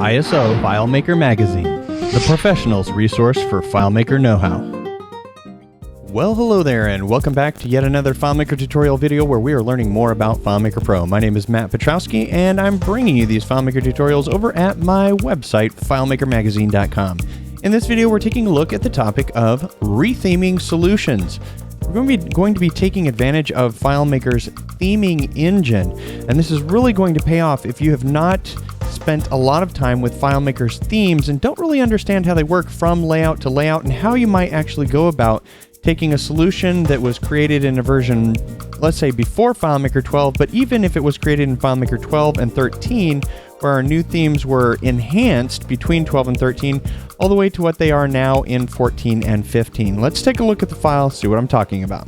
ISO FileMaker Magazine, the professional's resource for FileMaker know-how. Well, hello there, and welcome back to yet another FileMaker tutorial video where we are learning more about FileMaker Pro. My name is Matt Petrowski, and I'm bringing you these FileMaker tutorials over at my website, FileMakerMagazine.com. In this video, we're taking a look at the topic of retheming solutions. We're going to be taking advantage of FileMaker's theming engine, and this is really going to pay off if you have not spent a lot of time with FileMaker's themes and don't really understand how they work from layout to layout and how you might actually go about taking a solution that was created in a version, let's say before FileMaker 12, but even if it was created in FileMaker 12 and 13, where our new themes were enhanced between 12 and 13, all the way to what they are now in 14 and 15. Let's take a look at the file, see what I'm talking about.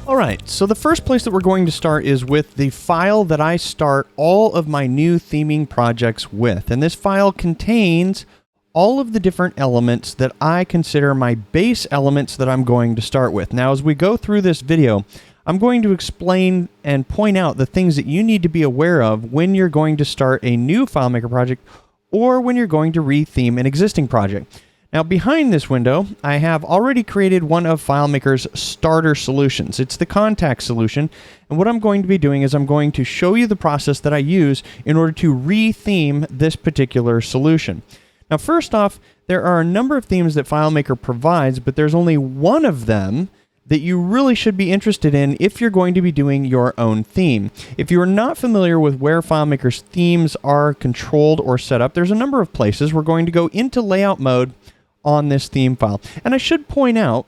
All right, so the first place that we're going to start is with the file that I start all of my new theming projects with. And this file contains all of the different elements that I consider my base elements that I'm going to start with. Now, as we go through this video, I'm going to explain and point out the things that you need to be aware of when you're going to start a new FileMaker project or when you're going to retheme an existing project. Now, behind this window, I have already created one of FileMaker's starter solutions. It's the contact solution, and what I'm going to be doing is I'm going to show you the process that I use in order to retheme this particular solution. Now, first off, there are a number of themes that FileMaker provides, but there's only one of them that you really should be interested in if you're going to be doing your own theme. If you are not familiar with where FileMaker's themes are controlled or set up, there's a number of places. We're going to go into layout mode on this theme file. And I should point out,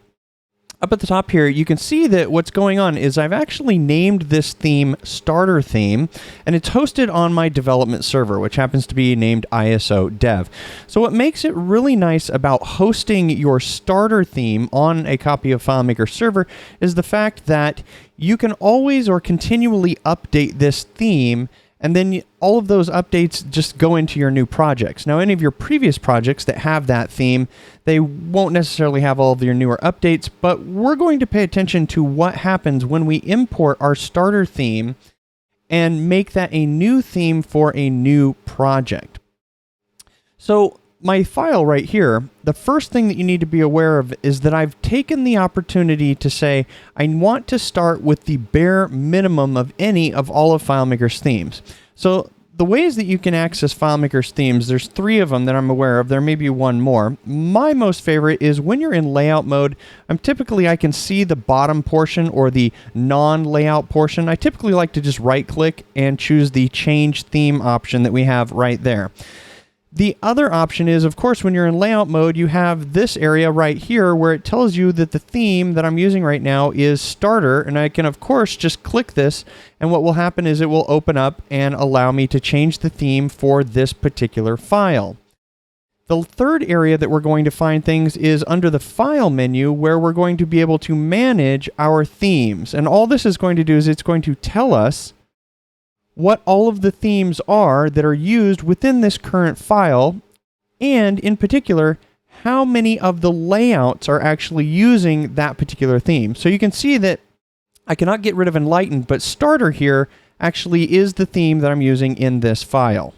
up at the top here, you can see that what's going on is I've actually named this theme Starter Theme, and it's hosted on my development server, which happens to be named ISO Dev. So what makes it really nice about hosting your starter theme on a copy of FileMaker server is the fact that you can always or continually update this theme, and then all of those updates just go into your new projects. Now, any of your previous projects that have that theme, they won't necessarily have all of your newer updates, but we're going to pay attention to what happens when we import our starter theme and make that a new theme for a new project. So my file right here, the first thing that you need to be aware of is that I've taken the opportunity to say, I want to start with the bare minimum of any of all of FileMaker's themes. So the ways that you can access FileMaker's themes, there's 3 of them that I'm aware of. There may be one more. My most favorite is when you're in layout mode, I can see the bottom portion or the non-layout portion. I typically like to just right click and choose the change theme option that we have right there. The other option is, of course, when you're in layout mode, you have this area right here where it tells you that the theme that I'm using right now is starter, and I can, of course, just click this, and what will happen is it will open up and allow me to change the theme for this particular file. The third area that we're going to find things is under the File menu, where we're going to be able to manage our themes. And all this is going to do is it's going to tell us what all of the themes are that are used within this current file, and in particular, how many of the layouts are actually using that particular theme. So you can see that I cannot get rid of Enlightened, but Starter here actually is the theme that I'm using in this file.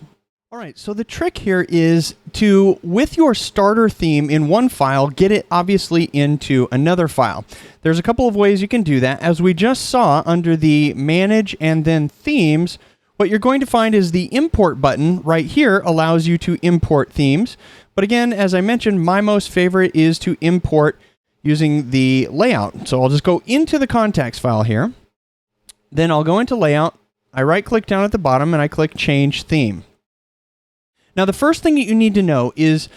All right, so the trick here is to, with your starter theme in one file, get it obviously into another file. There's a couple of ways you can do that. As we just saw under the Manage and then Themes, what you're going to find is the Import button right here allows you to import themes. But again, as I mentioned, my most favorite is to import using the layout. So I'll just go into the contacts file here. Then I'll go into layout. I right click down at the bottom and I click Change Theme. Now, the first thing that you need to know is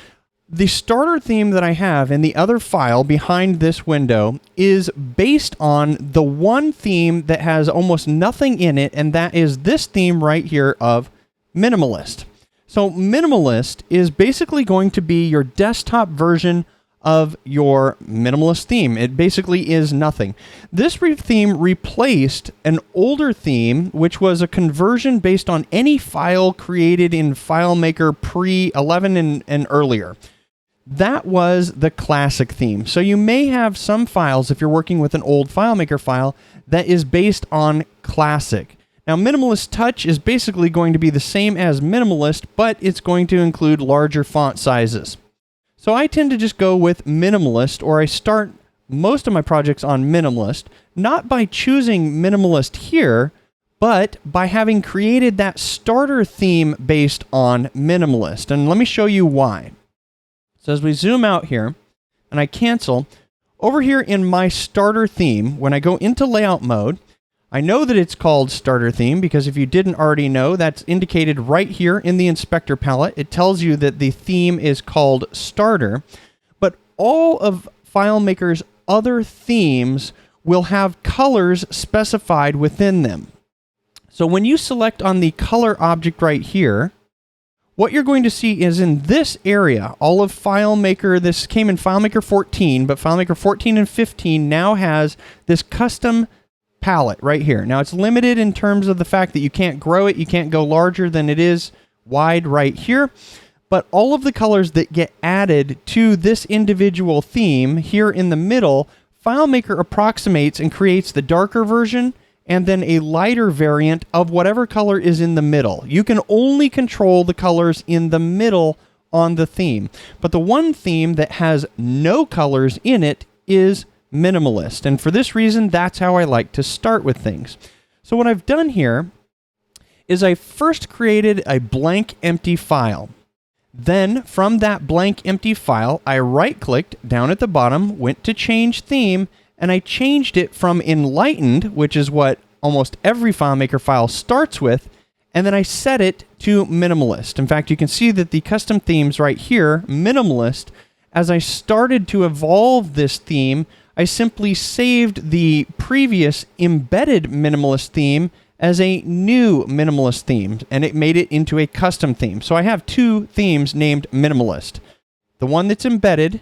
the starter theme that I have in the other file behind this window is based on the one theme that has almost nothing in it, and that is this theme right here of Minimalist. So Minimalist is basically going to be your desktop version of your minimalist theme. It basically is nothing. This theme replaced an older theme, which was a conversion based on any file created in FileMaker pre-11 and earlier. That was the classic theme. So you may have some files, if you're working with an old FileMaker file, that is based on classic. Now, Minimalist Touch is basically going to be the same as Minimalist, but it's going to include larger font sizes. So I tend to just go with Minimalist, or I start most of my projects on Minimalist, not by choosing Minimalist here, but by having created that starter theme based on Minimalist. And let me show you why. So as we zoom out here, and I cancel, over here in my starter theme, when I go into layout mode, I know that it's called starter theme because if you didn't already know, that's indicated right here in the inspector palette. It tells you that the theme is called starter, but all of FileMaker's other themes will have colors specified within them. So when you select on the color object right here, what you're going to see is in this area, all of FileMaker, this came in FileMaker 14, but FileMaker 14 and 15 now has this custom palette right here. Now it's limited in terms of the fact that you can't grow it, you can't go larger than it is wide right here, but all of the colors that get added to this individual theme here in the middle, FileMaker approximates and creates the darker version and then a lighter variant of whatever color is in the middle. You can only control the colors in the middle on the theme. But the one theme that has no colors in it is Minimalist. And for this reason, that's how I like to start with things. So what I've done here is I first created a blank empty file. Then from that blank empty file, I right-clicked down at the bottom, went to change theme, and I changed it from Enlightened, which is what almost every FileMaker file starts with, and then I set it to Minimalist. In fact, you can see that the custom themes right here, Minimalist, as I started to evolve this theme, I simply saved the previous embedded Minimalist theme as a new Minimalist theme, and it made it into a custom theme. So I have two themes named Minimalist. The one that's embedded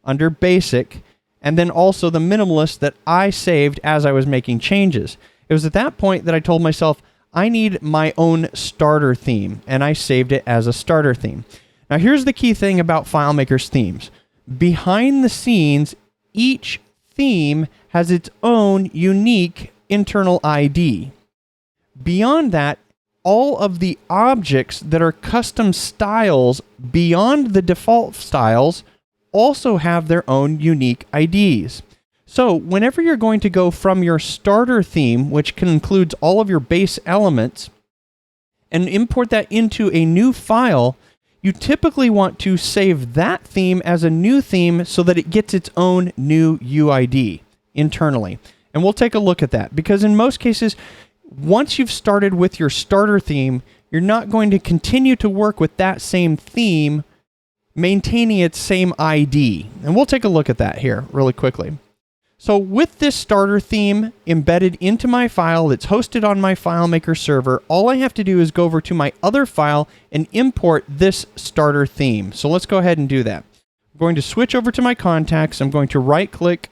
under Basic, and then also the Minimalist that I saved as I was making changes. It was at that point that I told myself, I need my own starter theme, and I saved it as a starter theme. Now here's the key thing about FileMaker's themes. Behind the scenes, each theme has its own unique internal ID. Beyond that, all of the objects that are custom styles beyond the default styles also have their own unique IDs. So whenever you're going to go from your starter theme, which includes all of your base elements, and import that into a new file, you typically want to save that theme as a new theme so that it gets its own new UID internally. And we'll take a look at that, because in most cases, once you've started with your starter theme, you're not going to continue to work with that same theme maintaining its same ID. And we'll take a look at that here really quickly. So with this starter theme embedded into my file that's hosted on my FileMaker server, all I have to do is go over to my other file and import this starter theme. So let's go ahead and do that. I'm going to switch over to my contacts. I'm going to right-click,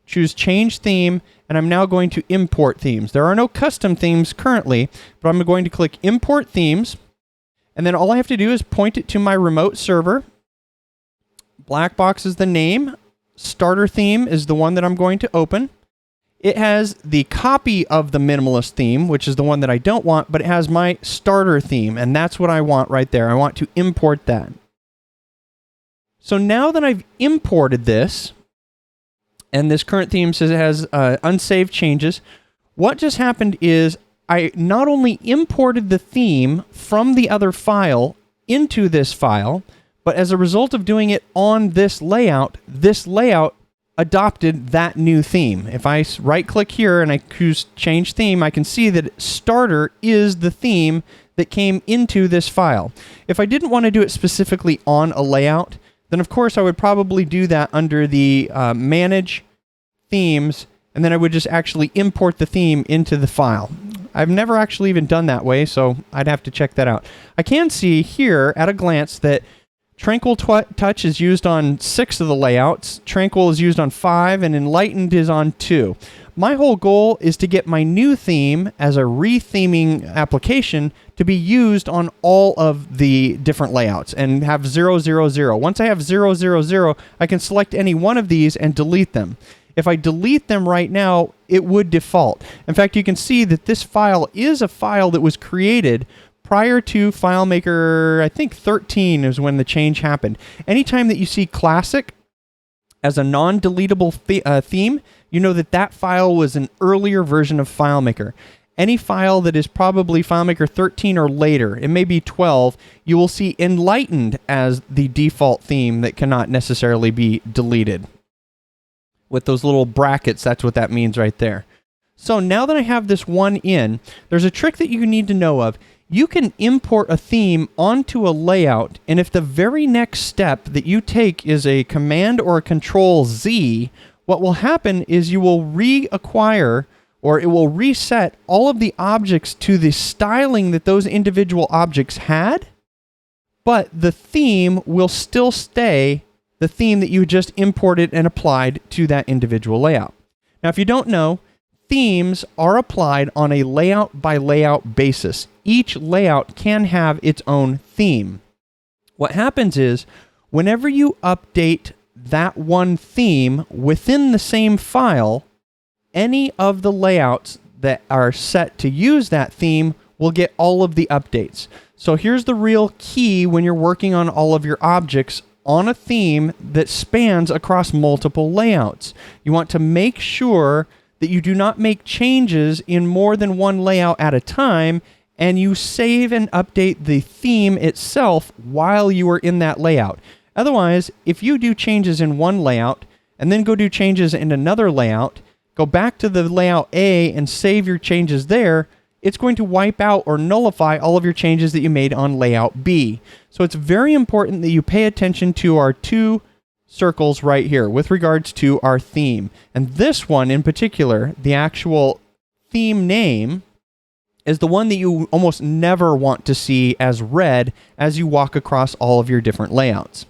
choose Change Theme, and I'm now going to import themes. There are no custom themes currently, but I'm going to click Import Themes, and then all I have to do is point it to my remote server. Black box is the name. Starter theme is the one that I'm going to open. It has the copy of the Minimalist theme, which is the one that I don't want, but it has my starter theme, and that's what I want right there. I want to import that. So now that I've imported this, and this current theme says it has unsaved changes, what just happened is I not only imported the theme from the other file into this file, but as a result of doing it on this layout adopted that new theme. If I right-click here and I choose Change Theme, I can see that Starter is the theme that came into this file. If I didn't want to do it specifically on a layout, then of course I would probably do that under the Manage Themes, and then I would just actually import the theme into the file. I've never actually even done that way, so I'd have to check that out. I can see here at a glance that Tranquil Touch is used on 6 of the layouts, Tranquil is used on 5, and Enlightened is on 2. My whole goal is to get my new theme as a retheming application to be used on all of the different layouts and have 0, 0, 0. Once I have 0, 0, 0, I can select any one of these and delete them. if I delete them right now, it would default. In fact, you can see that this file is a file that was created prior to FileMaker, I think 13 is when the change happened. Anytime that you see Classic as a non-deletable theme, you know that that file was an earlier version of FileMaker. Any file that is probably FileMaker 13 or later, it may be 12, you will see Enlightened as the default theme that cannot necessarily be deleted. With those little brackets, that's what that means right there. So now that I have this one in, there's a trick that you need to know of. You can import a theme onto a layout, and if the very next step that you take is a Command or a Control Z, what will happen is you will reacquire, or it will reset all of the objects to the styling that those individual objects had, but the theme will still stay the theme that you just imported and applied to that individual layout. Now, if you don't know, themes are applied on a layout by layout basis. Each layout can have its own theme. What happens is, whenever you update that one theme within the same file, any of the layouts that are set to use that theme will get all of the updates. So here's the real key when you're working on all of your objects on a theme that spans across multiple layouts. You want to make sure that you do not make changes in more than one layout at a time, and you save and update the theme itself while you are in that layout. Otherwise, if you do changes in one layout and then go do changes in another layout, go back to the layout A and save your changes there, it's going to wipe out or nullify all of your changes that you made on layout B. So it's very important that you pay attention to our two circles right here with regards to our theme. And this one in particular, the actual theme name, is the one that you almost never want to see as red as you walk across all of your different layouts.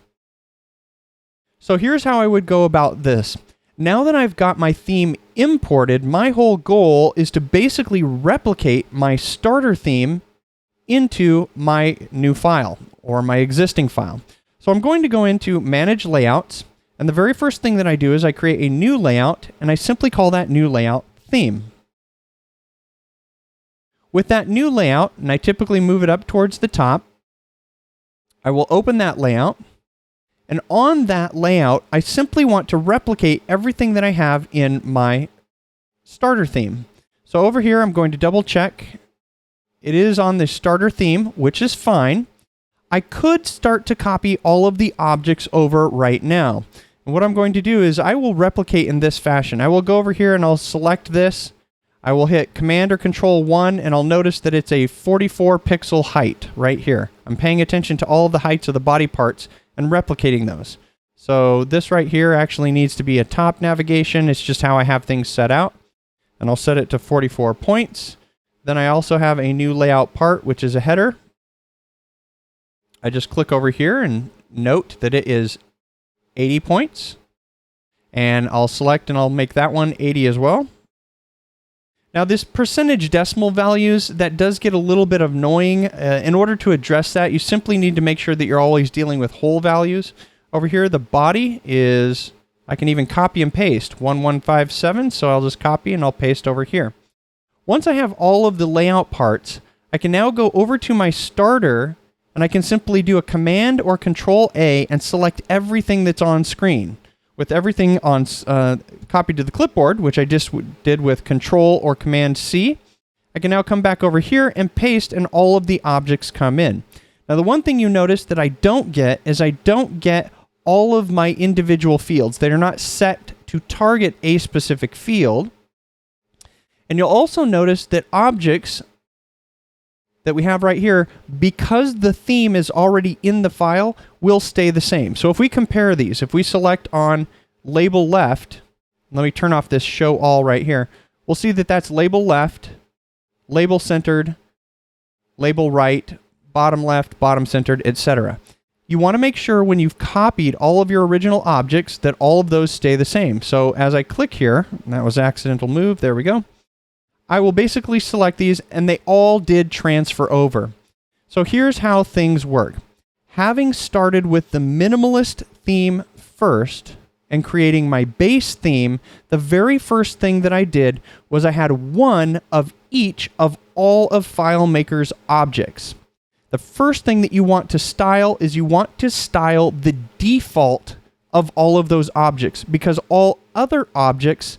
So here's how I would go about this. Now that I've got my theme imported, my whole goal is to basically replicate my starter theme into my new file or my existing file. So I'm going to go into Manage Layouts, and the very first thing that I do is I create a new layout, and I simply call that new layout Theme. With that new layout, and I typically move it up towards the top, I will open that layout, and on that layout, I simply want to replicate everything that I have in my starter theme. So over here, I'm going to double check. It is on the starter theme, which is fine. I could start to copy all of the objects over right now. And what I'm going to do is I will replicate in this fashion. I will go over here and I'll select this. I will hit Command or Control 1, and I'll notice that it's a 44 pixel height right here. I'm paying attention to all of the heights of the body parts and replicating those. So this right here actually needs to be a top navigation. It's just how I have things set out. And I'll set it to 44 points. Then I also have a new layout part, which is a header. I just click over here and note that it is 80 points. And I'll select and I'll make that one 80 as well. Now this percentage decimal values, that does get a little bit annoying. In order to address that, you simply need to make sure that you're always dealing with whole values. Over here, the body is, I can even copy and paste, 1157, so I'll just copy and I'll paste over here. Once I have all of the layout parts, I can now go over to my starter, and I can simply do a Command or Control A and select everything that's on screen. With everything on copied to the clipboard, which I just did with Control or Command C, I can now come back over here and paste, and all of the objects come in. Now, the one thing you notice that I don't get is I don't get all of my individual fields. They are not set to target a specific field. And you'll also notice that objects that we have right here, because the theme is already in the file, will stay the same. So if we compare these, if we select on label left, let me turn off this show all right here, we'll see that that's label left, label centered, label right, bottom left, bottom centered, etc. You want to make sure when you've copied all of your original objects that all of those stay the same. So as I click here, and that was accidental move, there we go, I will basically select these, and they all did transfer over. So here's how things work. Having started with the minimalist theme first, and creating my base theme, the very first thing that I did was I had one of each of all of FileMaker's objects. The first thing that you want to style is you want to style the default of all of those objects, because all other objects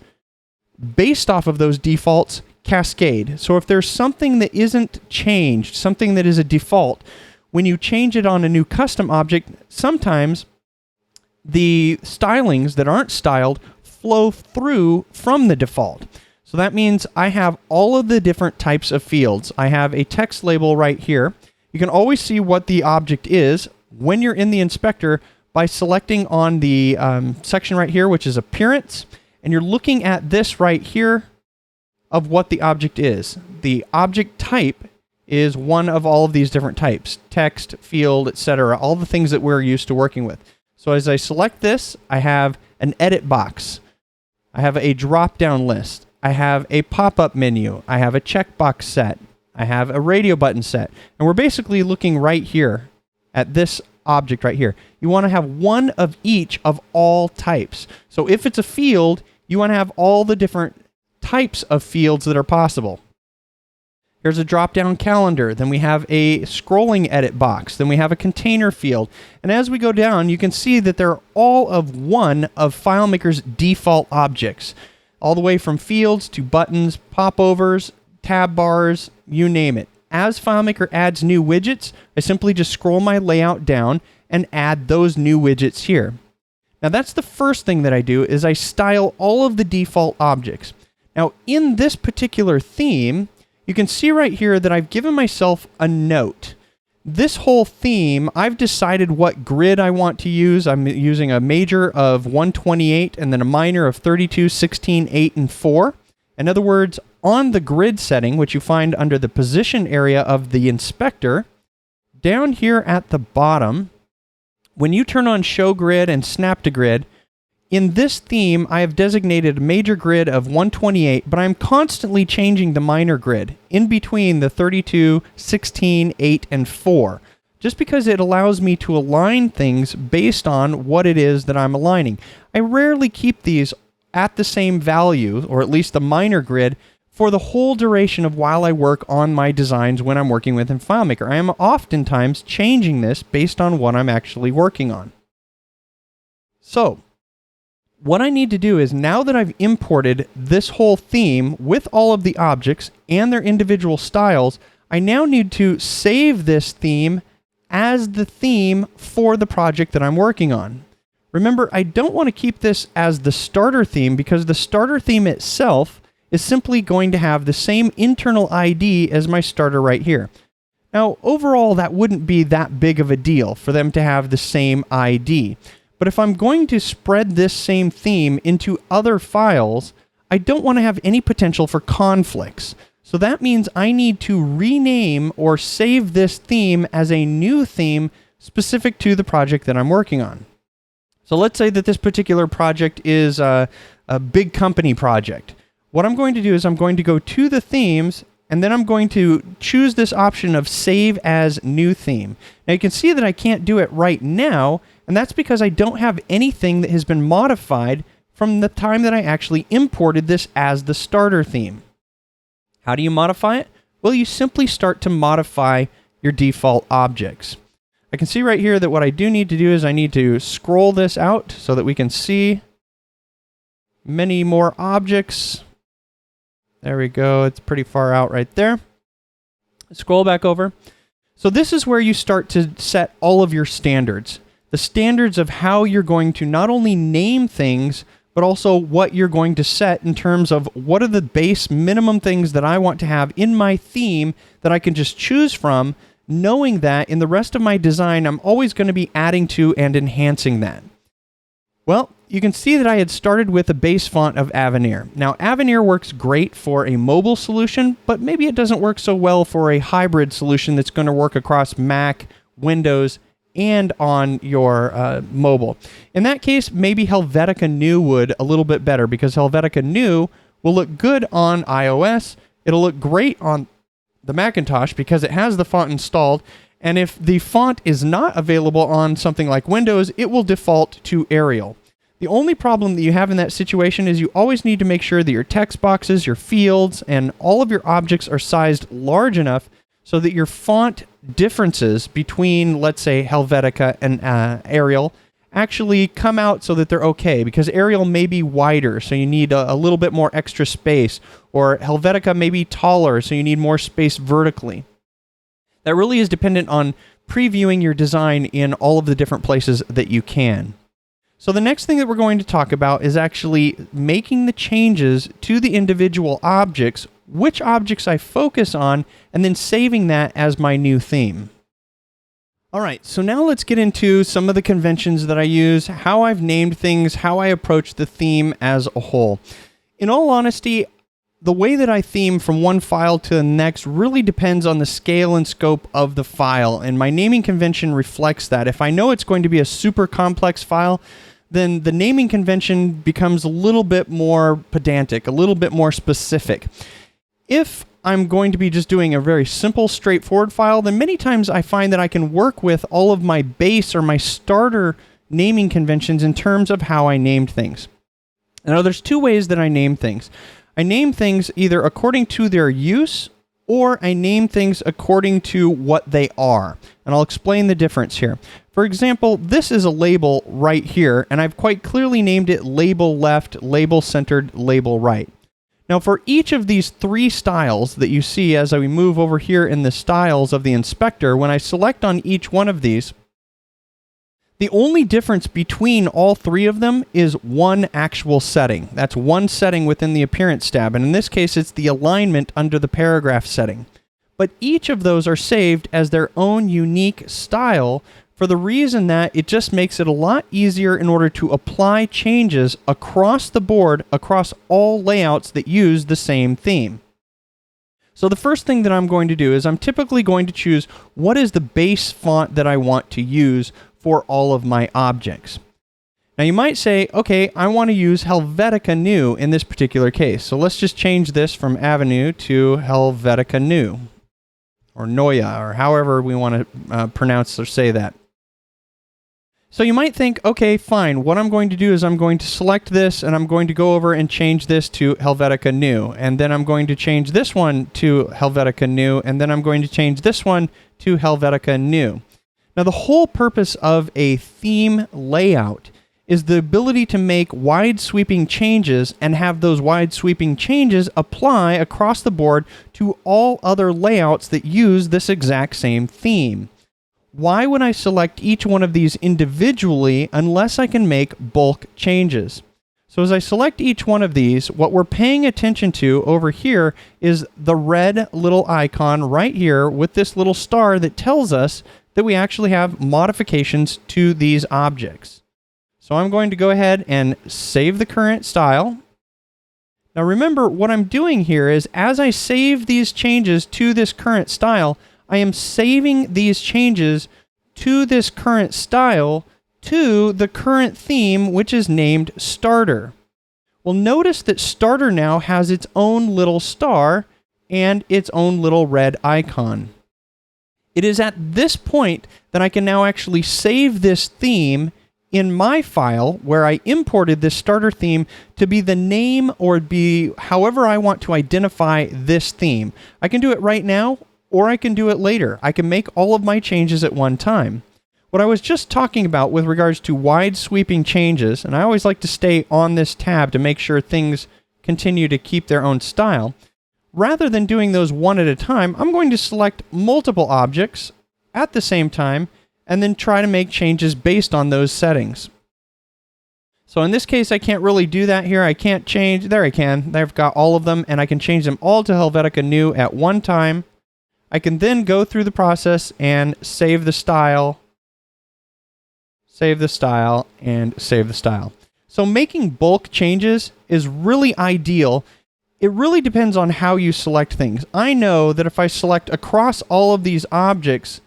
based off of those defaults cascade. So if there's something that isn't changed, something that is a default, when you change it on a new custom object, sometimes the stylings that aren't styled flow through from the default. So that means I have all of the different types of fields. I have a text label right here. You can always see what the object is when you're in the inspector by selecting on the section right here, which is appearance, and you're looking at this right here of what the object is. The object type is one of all of these different types: text, field, etc., all the things that we're used to working with. So as I select this, I have an edit box. I have a drop-down list. I have a pop-up menu. I have a checkbox set. I have a radio button set. And we're basically looking right here at this object right here. You want to have one of each of all types. So if it's a field, you want to have all the different types of fields that are possible. Here's a drop-down calendar. Then we have a scrolling edit box. Then we have a container field. And as we go down, you can see that they're all of one of FileMaker's default objects, all the way from fields to buttons, popovers, tab bars, you name it. As FileMaker adds new widgets, I simply just scroll my layout down and add those new widgets here. Now that's the first thing that I do, is I style all of the default objects. Now in this particular theme, you can see right here that I've given myself a note. This whole theme, I've decided what grid I want to use. I'm using a major of 128 and then a minor of 32, 16, 8, and 4. In other words, on the grid setting, which you find under the position area of the inspector, down here at the bottom, when you turn on Show Grid and Snap to Grid, in this theme, I have designated a major grid of 128, but I'm constantly changing the minor grid in between the 32, 16, 8, and 4, just because it allows me to align things based on what it is that I'm aligning. I rarely keep these at the same value, or at least the minor grid, for the whole duration of while I work on my designs when I'm working within FileMaker. I am oftentimes changing this based on what I'm actually working on. So, what I need to do is, now that I've imported this whole theme with all of the objects and their individual styles, I now need to save this theme as the theme for the project that I'm working on. Remember, I don't want to keep this as the starter theme, because the starter theme itself is simply going to have the same internal ID as my starter right here. Now, overall, that wouldn't be that big of a deal for them to have the same ID. But if I'm going to spread this same theme into other files, I don't want to have any potential for conflicts. So that means I need to rename or save this theme as a new theme specific to the project that I'm working on. So let's say that this particular project is a big company project. What I'm going to do is I'm going to go to the themes, and then I'm going to choose this option of Save as New Theme. Now you can see that I can't do it right now, and that's because I don't have anything that has been modified from the time that I actually imported this as the starter theme. How do you modify it? Well, you simply start to modify your default objects. I can see right here that what I do need to do is I need to scroll this out so that we can see many more objects. There we go. It's pretty far out right there. Scroll back over. So this is where you start to set all of your standards. The standards of how you're going to not only name things, but also what you're going to set in terms of what are the base minimum things that I want to have in my theme that I can just choose from, knowing that in the rest of my design, I'm always going to be adding to and enhancing that. Well, you can see that I had started with a base font of Avenir. Now, Avenir works great for a mobile solution, but maybe it doesn't work so well for a hybrid solution that's going to work across Mac, Windows, and on your mobile. In that case, maybe Helvetica New would a little bit better, because Helvetica New will look good on iOS. It'll look great on the Macintosh because it has the font installed. And if the font is not available on something like Windows, it will default to Arial. The only problem that you have in that situation is you always need to make sure that your text boxes, your fields, and all of your objects are sized large enough so that your font differences between, let's say, Helvetica and Arial actually come out so that they're okay, because Arial may be wider, so you need a little bit more extra space, or Helvetica may be taller, so you need more space vertically. That really is dependent on previewing your design in all of the different places that you can. So the next thing that we're going to talk about is actually making the changes to the individual objects, which objects I focus on, and then saving that as my new theme. All right, so now let's get into some of the conventions that I use, how I've named things, how I approach the theme as a whole. In all honesty, the way that I theme from one file to the next really depends on the scale and scope of the file, and my naming convention reflects that. If I know it's going to be a super complex file, then the naming convention becomes a little bit more pedantic, a little bit more specific. If I'm going to be just doing a very simple, straightforward file, then many times I find that I can work with all of my base or my starter naming conventions in terms of how I named things. Now, there's two ways that I name things. I name things either according to their use, or I name things according to what they are. And I'll explain the difference here. For example, this is a label right here, and I've quite clearly named it label left, label centered, label right. Now, for each of these three styles that you see as we move over here in the styles of the inspector, when I select on each one of these, the only difference between all three of them is one actual setting. That's one setting within the appearance tab, and in this case, it's the alignment under the paragraph setting. But each of those are saved as their own unique style for the reason that it just makes it a lot easier in order to apply changes across the board, across all layouts that use the same theme. So the first thing that I'm going to do is I'm typically going to choose what is the base font that I want to use for all of my objects. Now you might say, okay, I want to use Helvetica New in this particular case. So let's just change this from Avenue to Helvetica New, or Noya, or however we want to pronounce or say that. So you might think, okay, fine, what I'm going to do is I'm going to select this, and I'm going to go over and change this to Helvetica New, and then I'm going to change this one to Helvetica New, and then I'm going to change this one to Helvetica New. Now, the whole purpose of a theme layout is the ability to make wide sweeping changes and have those wide sweeping changes apply across the board to all other layouts that use this exact same theme. Why would I select each one of these individually unless I can make bulk changes? So as I select each one of these, what we're paying attention to over here is the red little icon right here with this little star that tells us that we actually have modifications to these objects. So I'm going to go ahead and save the current style. Now remember, what I'm doing here is as I save these changes to this current style, I am saving these changes to this current style to the current theme, which is named Starter. Well, notice that Starter now has its own little star and its own little red icon. It is at this point that I can now actually save this theme in my file where I imported this starter theme to be the name or be however I want to identify this theme. I can do it right now, or I can do it later. I can make all of my changes at one time. What I was just talking about with regards to wide sweeping changes, and I always like to stay on this tab to make sure things continue to keep their own style, rather than doing those one at a time, I'm going to select multiple objects at the same time and then try to make changes based on those settings. So in this case, I can't really do that here. I can't change. There I can. I've got all of them, and I can change them all to Helvetica New at one time. I can then go through the process and save the style, and save the style. So making bulk changes is really ideal. It really depends on how you select things. I know that if I select across all of these objects,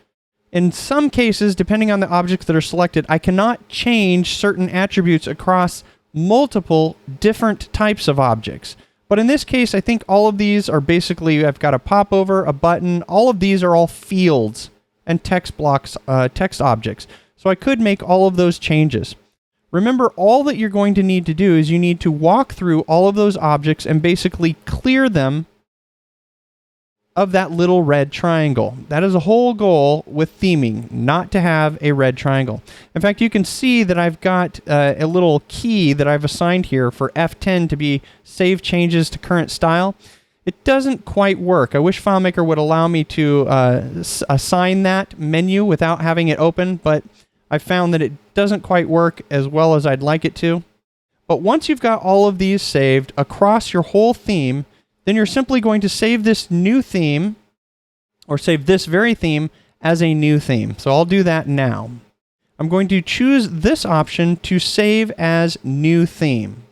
in some cases, depending on the objects that are selected, I cannot change certain attributes across multiple different types of objects. But in this case, I think all of these are basically, I've got a popover, a button, all of these are all fields and text blocks, text objects. So I could make all of those changes. Remember, all that you're going to need to do is you need to walk through all of those objects and basically clear them of that little red triangle. That is a whole goal with theming, not to have a red triangle. In fact, you can see that I've got a little key that I've assigned here for F10 to be save changes to current style. It doesn't quite work. I wish FileMaker would allow me to assign that menu without having it open, but I found that it doesn't quite work as well as I'd like it to. But once you've got all of these saved across your whole theme, then you're simply going to save this new theme, or save this very theme as a new theme. So I'll do that now. I'm going to choose this option to save as new theme.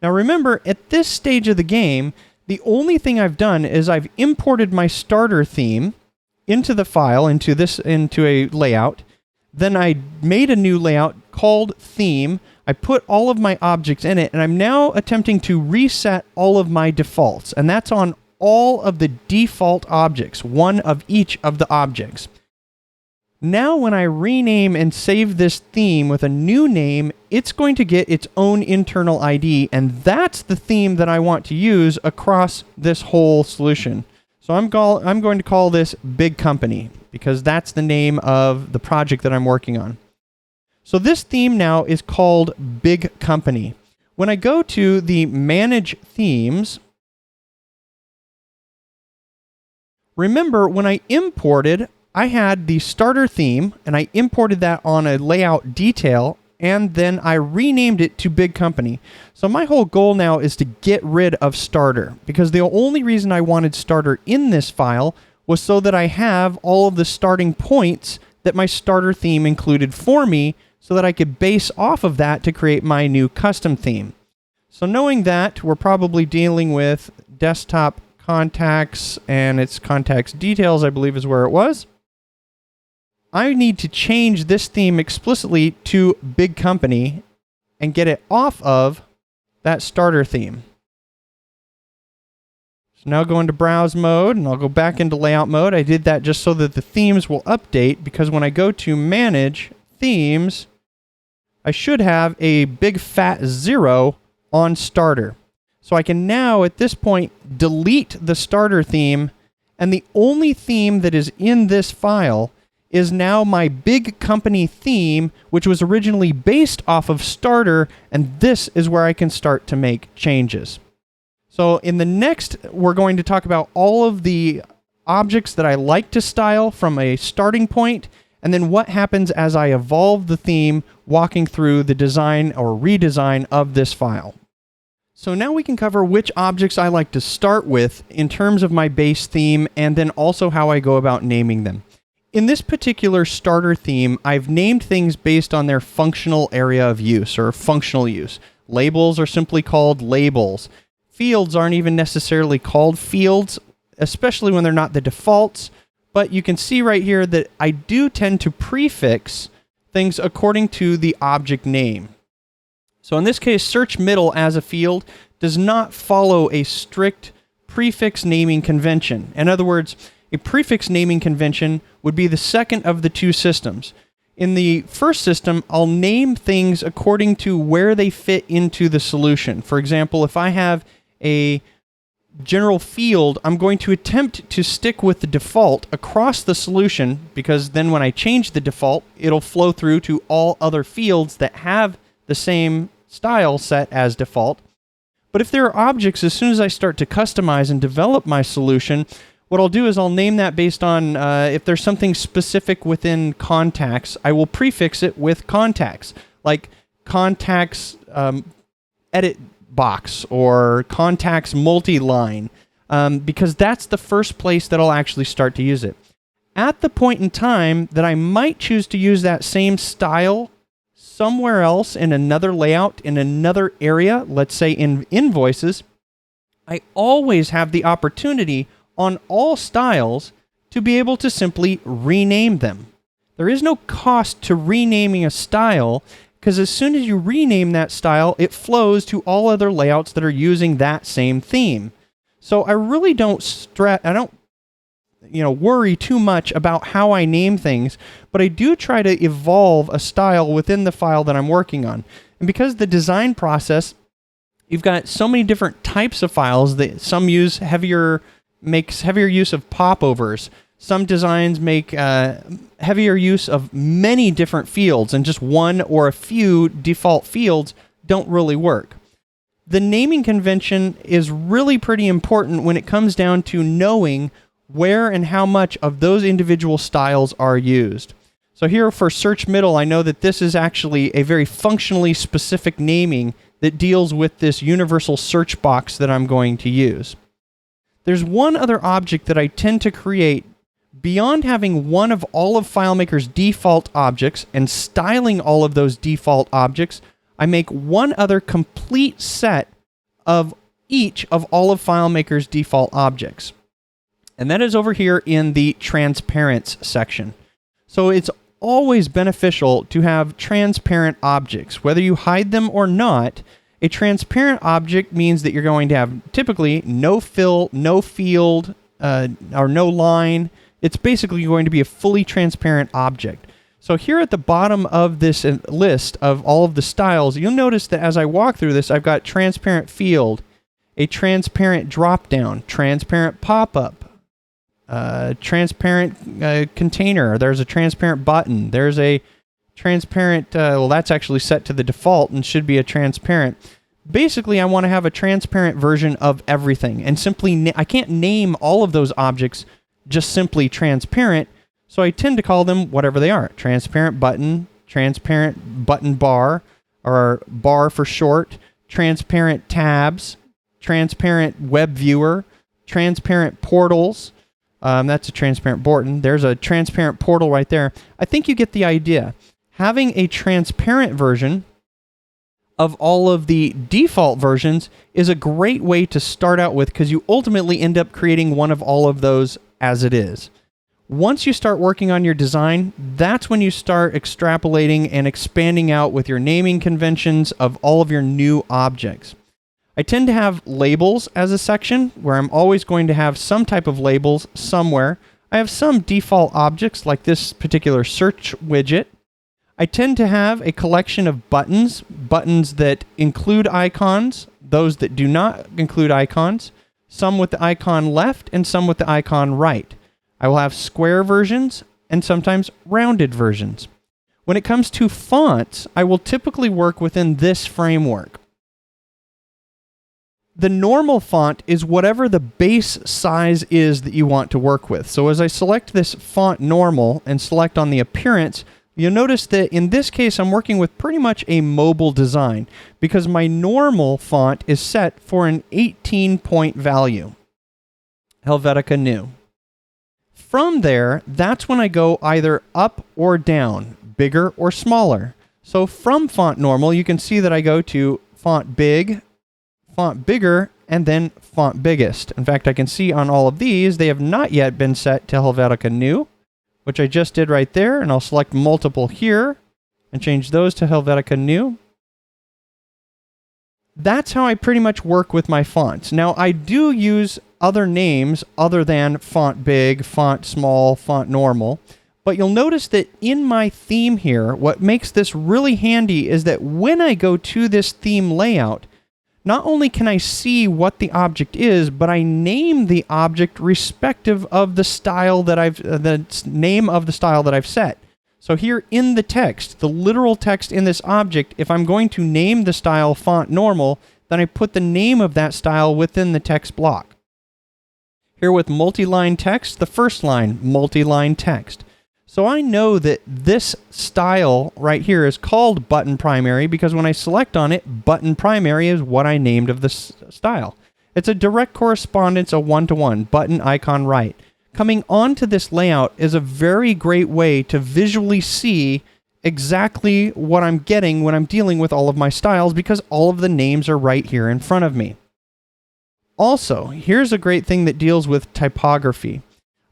Now remember, at this stage of the game, the only thing I've done is I've imported my starter theme into the file, into a layout. Then I made a new layout called theme. I put all of my objects in it, and I'm now attempting to reset all of my defaults, and that's on all of the default objects, one of each of the objects. Now when I rename and save this theme with a new name, it's going to get its own internal ID, and that's the theme that I want to use across this whole solution. So I'm going to call this Big Company, because that's the name of the project that I'm working on. So this theme now is called Big Company. When I go to the Manage Themes, remember when I imported, I had the starter theme, and I imported that on a layout detail, and then I renamed it to Big Company. So my whole goal now is to get rid of starter, because the only reason I wanted starter in this file was so that I have all of the starting points that my starter theme included for me, so that I could base off of that to create my new custom theme. So knowing that, we're probably dealing with desktop contacts, and its contacts details, I believe, is where it was. I need to change this theme explicitly to Big Company and get it off of that starter theme. So now go into browse mode, and I'll go back into layout mode. I did that just so that the themes will update, because when I go to manage themes, I should have a big fat 0 on starter. So I can now, at this point, delete the starter theme, and the only theme that is in this file is now my Big Company theme, which was originally based off of starter, and this is where I can start to make changes. So in the next, we're going to talk about all of the objects that I like to style from a starting point, and then what happens as I evolve the theme, walking through the design or redesign of this file. So now we can cover which objects I like to start with in terms of my base theme, and then also how I go about naming them. In this particular starter theme, I've named things based on their functional area of use, or functional use. Labels are simply called labels. Fields aren't even necessarily called fields, especially when they're not the defaults. But you can see right here that I do tend to prefix things according to the object name. So in this case, search middle as a field does not follow a strict prefix naming convention. In other words, a prefix naming convention would be the second of the two systems. In the first system, I'll name things according to where they fit into the solution. For example, if I have a general field, I'm going to attempt to stick with the default across the solution, because then when I change the default, it'll flow through to all other fields that have the same style set as default. But if there are objects, as soon as I start to customize and develop my solution, what I'll do is I'll name that based on if there's something specific within contacts, I will prefix it with contacts, like contacts edit box or contacts multi-line, because that's the first place that I'll actually start to use it. At the point in time that I might choose to use that same style somewhere else in another layout, in another area, let's say in invoices, I always have the opportunity on all styles to be able to simply rename them. There is no cost to renaming a style, because as soon as you rename that style, it flows to all other layouts that are using that same theme. So I really don't worry too much about how I name things, but I do try to evolve a style within the file that I'm working on. And because the design process, you've got so many different types of files that some makes heavier use of popovers. Some designs make heavier use of many different fields, and just one or a few default fields don't really work. The naming convention is really pretty important when it comes down to knowing where and how much of those individual styles are used. So here for search middle, I know that this is actually a very functionally specific naming that deals with this universal search box that I'm going to use. There's one other object that I tend to create beyond having one of all of FileMaker's default objects and styling all of those default objects. I make one other complete set of each of all of FileMaker's default objects. And that is over here in the transparents section. So it's always beneficial to have transparent objects. Whether you hide them or not, a transparent object means that you're going to have typically no fill, no field, or no line. It's basically going to be a fully transparent object. So here at the bottom of this list of all of the styles, you'll notice that as I walk through this, I've got transparent field, a transparent dropdown, transparent pop-up, transparent container. There's a transparent button. There's a transparent, well, that's actually set to the default and should be a transparent. Basically, I want to have a transparent version of everything. And simply, I can't name all of those objects just simply transparent. So I tend to call them whatever they are. Transparent button bar, or bar for short, transparent tabs, transparent web viewer, transparent portals. That's a transparent button. There's a transparent portal right there. I think you get the idea. Having a transparent version of all of the default versions is a great way to start out with, because you ultimately end up creating one of all of those as it is. Once you start working on your design, that's when you start extrapolating and expanding out with your naming conventions of all of your new objects. I tend to have labels as a section where I'm always going to have some type of labels somewhere. I have some default objects like this particular search widget. I tend to have a collection of buttons that include icons, those that do not include icons, some with the icon left and some with the icon right. I will have square versions and sometimes rounded versions. When it comes to fonts, I will typically work within this framework. The normal font is whatever the base size is that you want to work with. So as I select this font normal and select on the appearance, you'll notice that in this case, I'm working with pretty much a mobile design because my normal font is set for an 18-point value. Helvetica New. From there, that's when I go either up or down, bigger or smaller. So from font normal, you can see that I go to font big, font bigger, and then font biggest. In fact, I can see on all of these, they have not yet been set to Helvetica New, which I just did right there, and I'll select multiple here and change those to Helvetica New. That's how I pretty much work with my fonts. Now, I do use other names other than font big, font small, font normal, but you'll notice that in my theme here, what makes this really handy is that when I go to this theme layout, not only can I see what the object is, but I name the object respective of the style that the name of the style that I've set. So here in the text, the literal text in this object, if I'm going to name the style font normal, then I put the name of that style within the text block. Here with multi-line text, the first line, multi-line text. So I know that this style right here is called button primary because when I select on it, button primary is what I named of the style. It's a direct correspondence, a one-to-one, button icon right. Coming onto this layout is a very great way to visually see exactly what I'm getting when I'm dealing with all of my styles because all of the names are right here in front of me. Also, here's a great thing that deals with typography.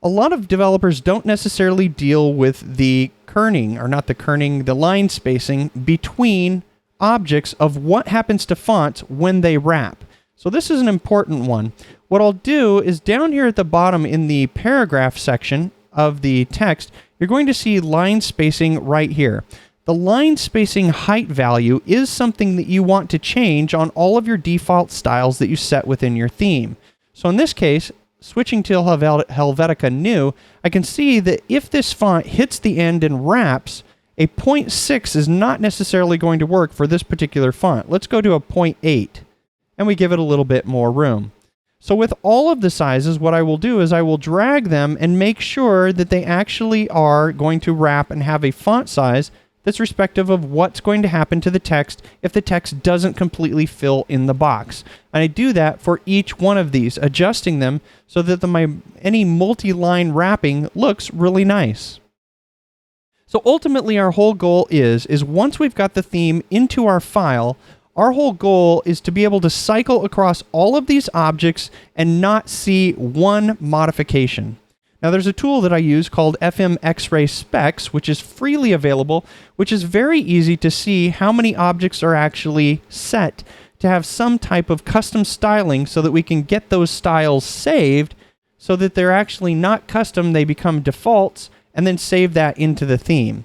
A lot of developers don't necessarily deal with the kerning, or not the kerning, the line spacing between objects of what happens to fonts when they wrap. So this is an important one. What I'll do is down here at the bottom in the paragraph section of the text, you're going to see line spacing right here. The line spacing height value is something that you want to change on all of your default styles that you set within your theme. So in this case, switching to Helvetica New, I can see that if this font hits the end and wraps, a 0.6 is not necessarily going to work for this particular font. Let's go to a 0.8, and we give it a little bit more room. So with all of the sizes, what I will do is I will drag them and make sure that they actually are going to wrap and have a font size that's respective of what's going to happen to the text if the text doesn't completely fill in the box. And I do that for each one of these, adjusting them so that any multi-line wrapping looks really nice. So ultimately our whole goal is once we've got the theme into our file, our whole goal is to be able to cycle across all of these objects and not see one modification. Now there's a tool that I use called FMXray Specs, which is freely available, which is very easy to see how many objects are actually set to have some type of custom styling so that we can get those styles saved so that they're actually not custom, they become defaults, and then save that into the theme.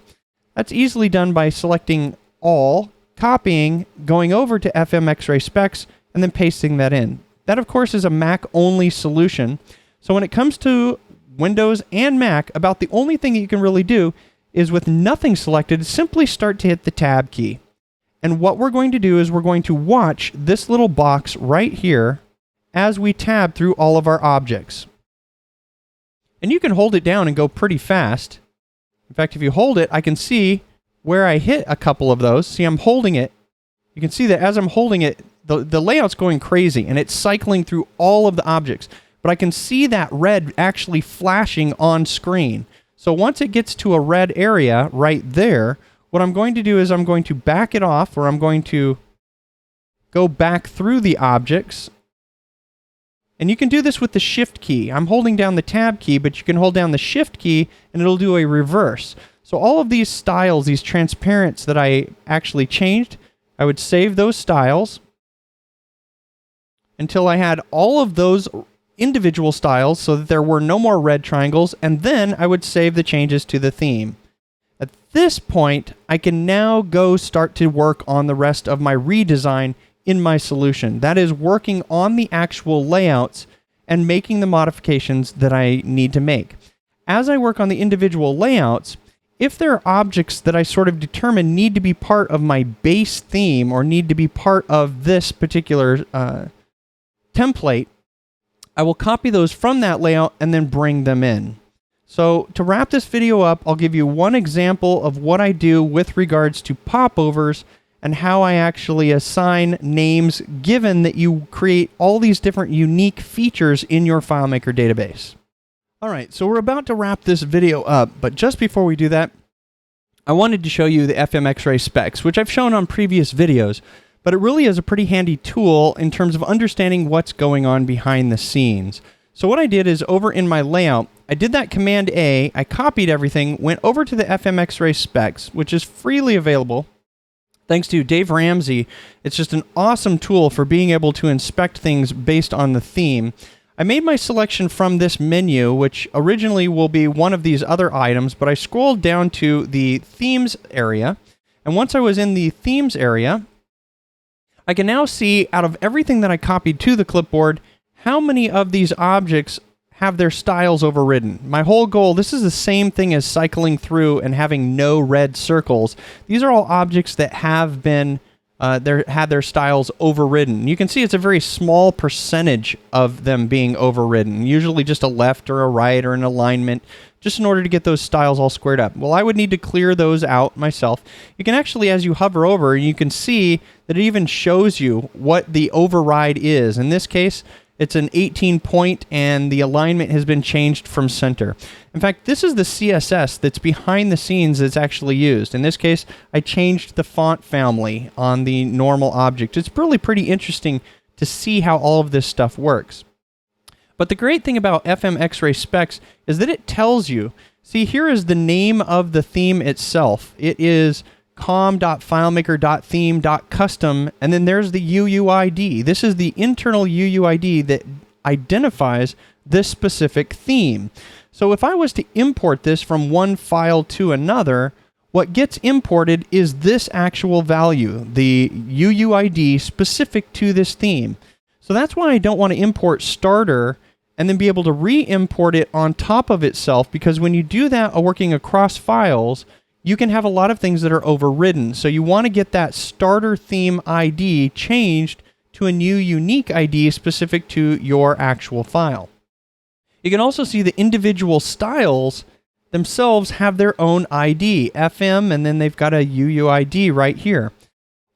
That's easily done by selecting all, copying, going over to FMXray Specs, and then pasting that in. That, of course, is a Mac-only solution. So when it comes to Windows and Mac, about the only thing that you can really do is with nothing selected, simply start to hit the Tab key. And what we're going to do is we're going to watch this little box right here as we tab through all of our objects. And you can hold it down and go pretty fast. In fact, if you hold it, I can see where I hit a couple of those. See, I'm holding it. You can see that as I'm holding it, the layout's going crazy, and it's cycling through all of the objects. But I can see that red actually flashing on screen. So once it gets to a red area right there, what I'm going to do is I'm going to back it off, or I'm going to go back through the objects. And you can do this with the Shift key. I'm holding down the Tab key, but you can hold down the Shift key, and it'll do a reverse. So all of these styles, these transparents that I actually changed, I would save those styles until I had all of those individual styles so that there were no more red triangles, and then I would save the changes to the theme. At this point, I can now go start to work on the rest of my redesign in my solution. That is working on the actual layouts and making the modifications that I need to make. As I work on the individual layouts, if there are objects that I sort of determine need to be part of my base theme or need to be part of this particular template, I will copy those from that layout and then bring them in. So to wrap this video up, I'll give you one example of what I do with regards to popovers and how I actually assign names given that you create all these different unique features in your FileMaker database. All right, so we're about to wrap this video up, but just before we do that, I wanted to show you the FMXray Specs, which I've shown on previous videos, but it really is a pretty handy tool in terms of understanding what's going on behind the scenes. So what I did is over in my layout, I did that Command A, I copied everything, went over to the FMXray Specs, which is freely available. Thanks to Dave Ramsey, it's just an awesome tool for being able to inspect things based on the theme. I made my selection from this menu, which originally will be one of these other items, but I scrolled down to the Themes area, and once I was in the Themes area, I can now see out of everything that I copied to the clipboard, how many of these objects have their styles overridden. My whole goal, this is the same thing as cycling through and having no red circles. These are all objects that have been had their styles overridden. You can see it's a very small percentage of them being overridden, usually just a left or a right or an alignment, just in order to get those styles all squared up. Well, I would need to clear those out myself. You can actually, as you hover over, you can see that it even shows you what the override is. In this case, it's an 18 point and the alignment has been changed from center. In fact, this is the CSS that's behind the scenes that's actually used. In this case, I changed the font family on the normal object. It's really pretty interesting to see how all of this stuff works. But the great thing about FMXray Specs is that it tells you, see, here is the name of the theme itself. It is com.filemaker.theme.custom, and then there's the UUID. This is the internal UUID that identifies this specific theme. So if I was to import this from one file to another, what gets imported is this actual value, the UUID specific to this theme. So that's why I don't want to import starter and then be able to re-import it on top of itself, because when you do that working across files, you can have a lot of things that are overridden. So you want to get that starter theme ID changed to a new unique ID specific to your actual file. You can also see the individual styles themselves have their own ID, FM, and then they've got a UUID right here.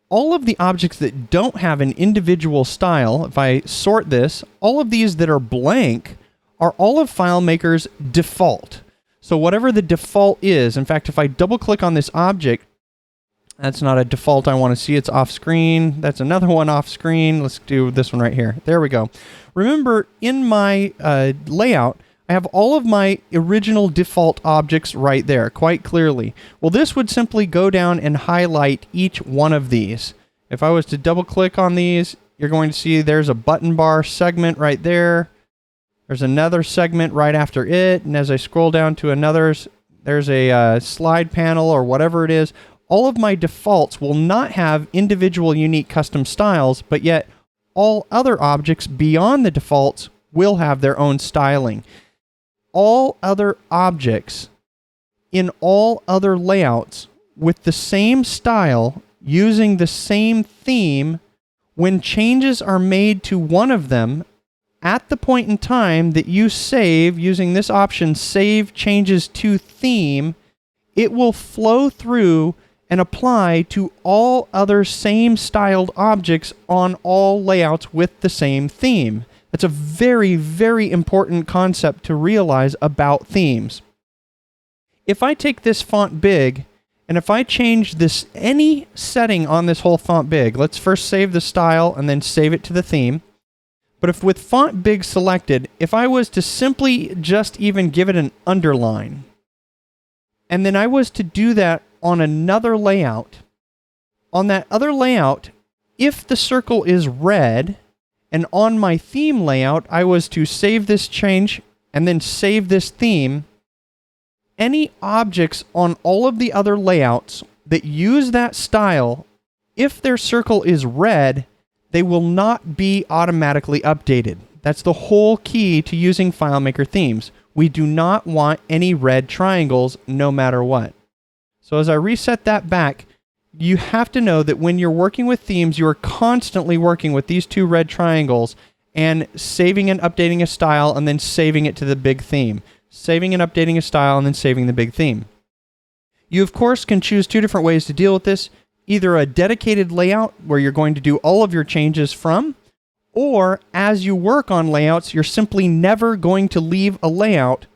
All of the objects that don't have an individual style, if I sort this, all of these that are blank are all of FileMaker's default. So whatever the default is, in fact, if I double click on this object, that's not a default I want to see, it's off screen. That's another one off screen. Let's do this one right here. There we go. Remember, in my layout, I have all of my original default objects right there, quite clearly. Well, this would simply go down and highlight each one of these. If I was to double click on these, you're going to see there's a button bar segment right there. There's another segment right after it. And as I scroll down to another, there's a slide panel or whatever it is. All of my defaults will not have individual unique custom styles, but yet all other objects beyond the defaults will have their own styling. All other objects in all other layouts with the same style using the same theme, when changes are made to one of them at the point in time that you save using this option, Save Changes to Theme, it will flow through and apply to all other same styled objects on all layouts with the same theme. That's a very, very important concept to realize about themes. If I take this font big, and if I change this, any setting on this whole font big, let's first save the style and then save it to the theme. But if with font big selected, if I was to simply just even give it an underline, and then I was to do that on another layout, on that other layout, if the circle is red, and on my theme layout, I was to save this change and then save this theme, any objects on all of the other layouts that use that style, if their circle is red, they will not be automatically updated. That's the whole key to using FileMaker themes. We do not want any red triangles no matter what. So as I reset that back, you have to know that when you're working with themes, you are constantly working with these two red triangles and saving and updating a style and then saving it to the big theme. Saving and updating a style and then saving the big theme. You, of course, can choose two different ways to deal with this. Either a dedicated layout where you're going to do all of your changes from, or as you work on layouts, you're simply never going to leave a layout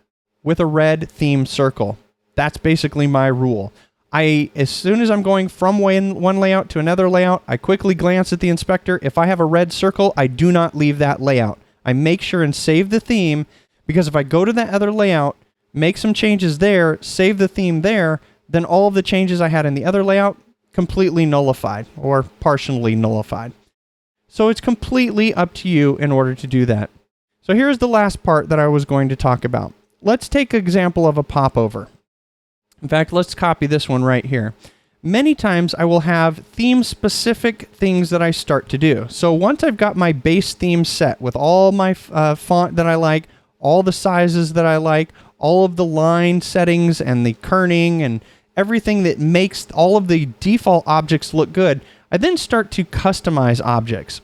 with a red theme circle. That's basically my rule. As soon as I'm going from one layout to another layout, I quickly glance at the inspector. If I have a red circle, I do not leave that layout. I make sure and save the theme, because if I go to that other layout, make some changes there, save the theme there, then all of the changes I had in the other layout completely nullified or partially nullified. So it's completely up to you in order to do that. So here's the last part that I was going to talk about. Let's take an example of a popover. In fact, let's copy this one right here. Many times I will have theme-specific things that I start to do. So once I've got my base theme set with all my font that I like, all the sizes that I like, all of the line settings and the kerning and everything that makes all of the default objects look good, I then start to customize objects.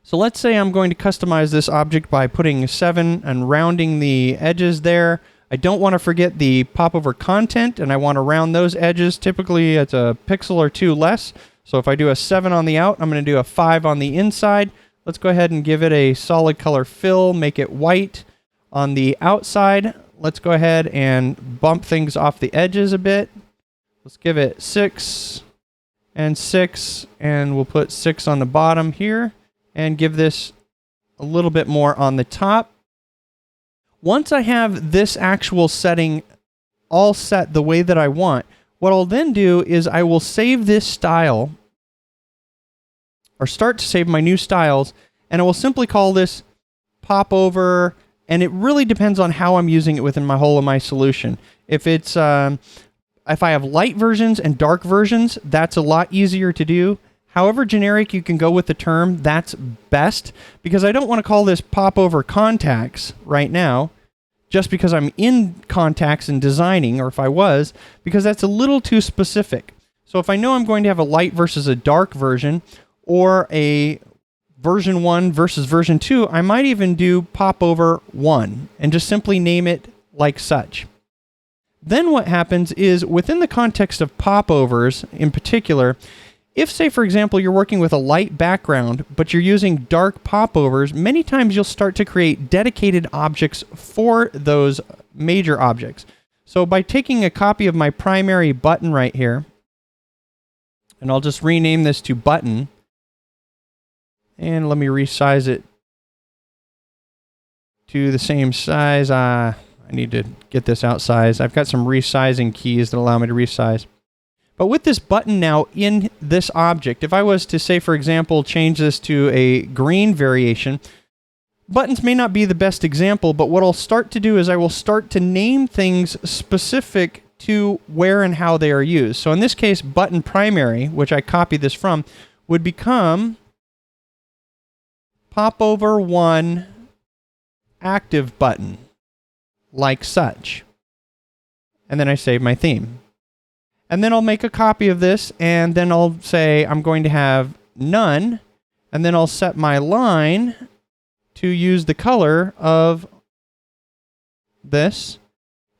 So let's say I'm going to customize this object by putting a 7 and rounding the edges there. I don't want to forget the popover content, and I want to round those edges. Typically, it's a pixel or two less. So if I do a 7 on the out, I'm going to do a 5 on the inside. Let's go ahead and give it a solid color fill, make it white. On the outside, let's go ahead and bump things off the edges a bit. Let's give it 6 and 6, and we'll put 6 on the bottom here, and give this a little bit more on the top. Once I have this actual setting all set the way that I want, What I'll then do is I will save this style, or start to save my new styles, and I will simply call this Popover, and it really depends on how I'm using it within my whole of my solution. If it's if I have light versions and dark versions, that's a lot easier to do. However generic you can go with the term, that's best, because I don't want to call this Popover Contacts right now, just because I'm in contacts and designing, or if I was, because that's a little too specific. So if I know I'm going to have a light versus a dark version, or a version 1 versus version 2, I might even do Popover 1 and just simply name it like such. Then what happens is, within the context of popovers in particular, if, say, for example, you're working with a light background, but you're using dark popovers, many times you'll start to create dedicated objects for those major objects. So by taking a copy of my primary button right here, and I'll just rename this to button, and let me resize it to the same size. I need to get this outsized. I've got some resizing keys that allow me to resize. But with this button now in this object, if I was to, say, for example, change this to a green variation, buttons may not be the best example, but what I'll start to do is I will start to name things specific to where and how they are used. So in this case, button primary, which I copied this from, would become Popover 1 active button, like such. And then I save my theme. And then I'll make a copy of this, and then I'll say I'm going to have none, and then I'll set my line to use the color of this,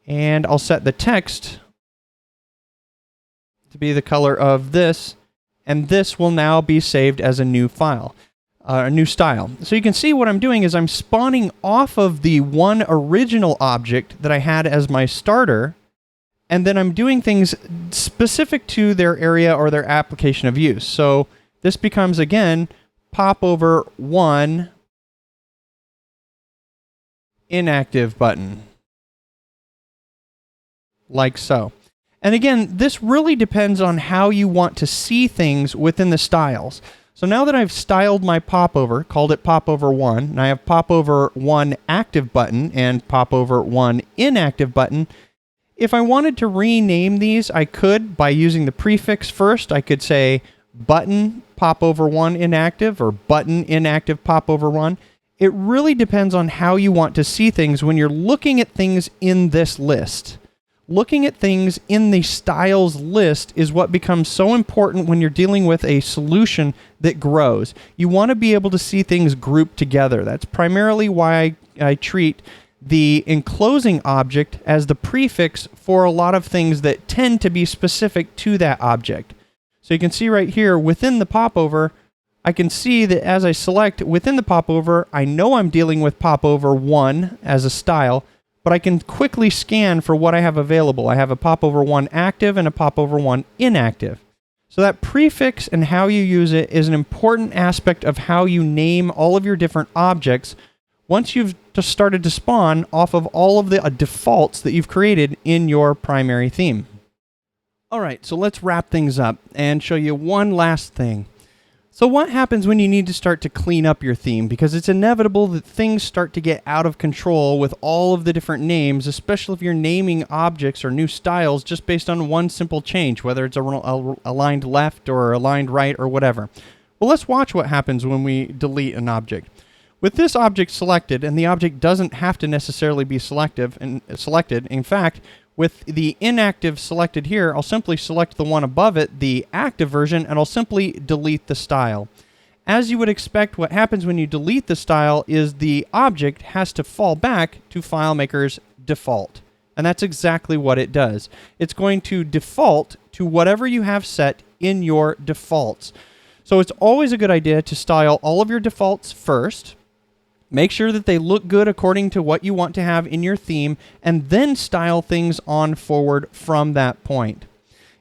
and I'll set the text to be the color of this, and this will now be saved as a new file. A new style. So you can see what I'm doing is I'm spawning off of the one original object that I had as my starter, and then I'm doing things specific to their area or their application of use. So this becomes, again, Popover 1 inactive button, like so. And again, this really depends on how you want to see things within the styles. So now that I've styled my popover, called it Popover 1, and I have Popover 1 active button and Popover 1 inactive button, if I wanted to rename these, I could by using the prefix first. I could say button Popover 1 inactive or button inactive Popover 1. It really depends on how you want to see things when you're looking at things in this list. Looking at things in the styles list is what becomes so important when you're dealing with a solution that grows. You want to be able to see things grouped together. That's primarily why I treat the enclosing object as the prefix for a lot of things that tend to be specific to that object. So you can see right here within the popover, I can see that as I select within the popover, I know I'm dealing with Popover 1 as a style, but I can quickly scan for what I have available. I have a Popover 1 active and a Popover 1 inactive. So that prefix and how you use it is an important aspect of how you name all of your different objects once you've just started to spawn off of all of the defaults that you've created in your primary theme. All right, so let's wrap things up and show you one last thing. So what happens when you need to start to clean up your theme? Because it's inevitable that things start to get out of control with all of the different names, especially if you're naming objects or new styles just based on one simple change, whether it's aligned left or aligned right or whatever. Well, let's watch what happens when we delete an object. With this object selected, and the object doesn't have to necessarily be selected. In fact, with the inactive selected here, I'll simply select the one above it, the active version, and I'll simply delete the style. As you would expect, what happens when you delete the style is the object has to fall back to FileMaker's default. And that's exactly what it does. It's going to default to whatever you have set in your defaults. So it's always a good idea to style all of your defaults first. Make sure that they look good according to what you want to have in your theme, and then style things on forward from that point.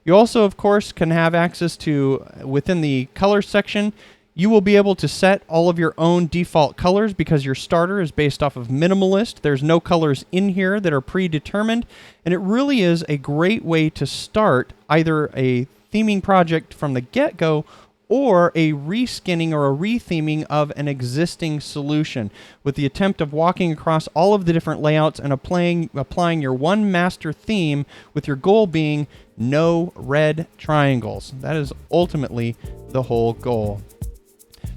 You also, of course, can have access to, within the color section, You will be able to set all of your own default colors because your starter is based off of minimalist. There's no colors in here that are predetermined, and it really is a great way to start either a theming project from the get-go or a reskinning or a retheming of an existing solution with the attempt of walking across all of the different layouts and applying your one master theme, with your goal being no red triangles. That is ultimately the whole goal.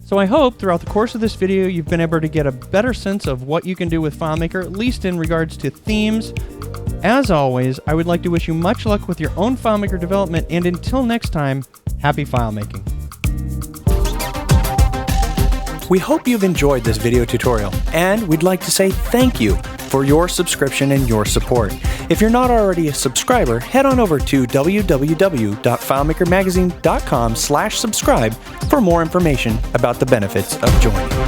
So I hope throughout the course of this video you've been able to get a better sense of what you can do with FileMaker, at least in regards to themes. As always, I would like to wish you much luck with your own FileMaker development, and until next time, happy FileMaking. We hope you've enjoyed this video tutorial, and we'd like to say thank you for your subscription and your support. If you're not already a subscriber, head on over to www.filemakermagazine.com/subscribe for more information about the benefits of joining.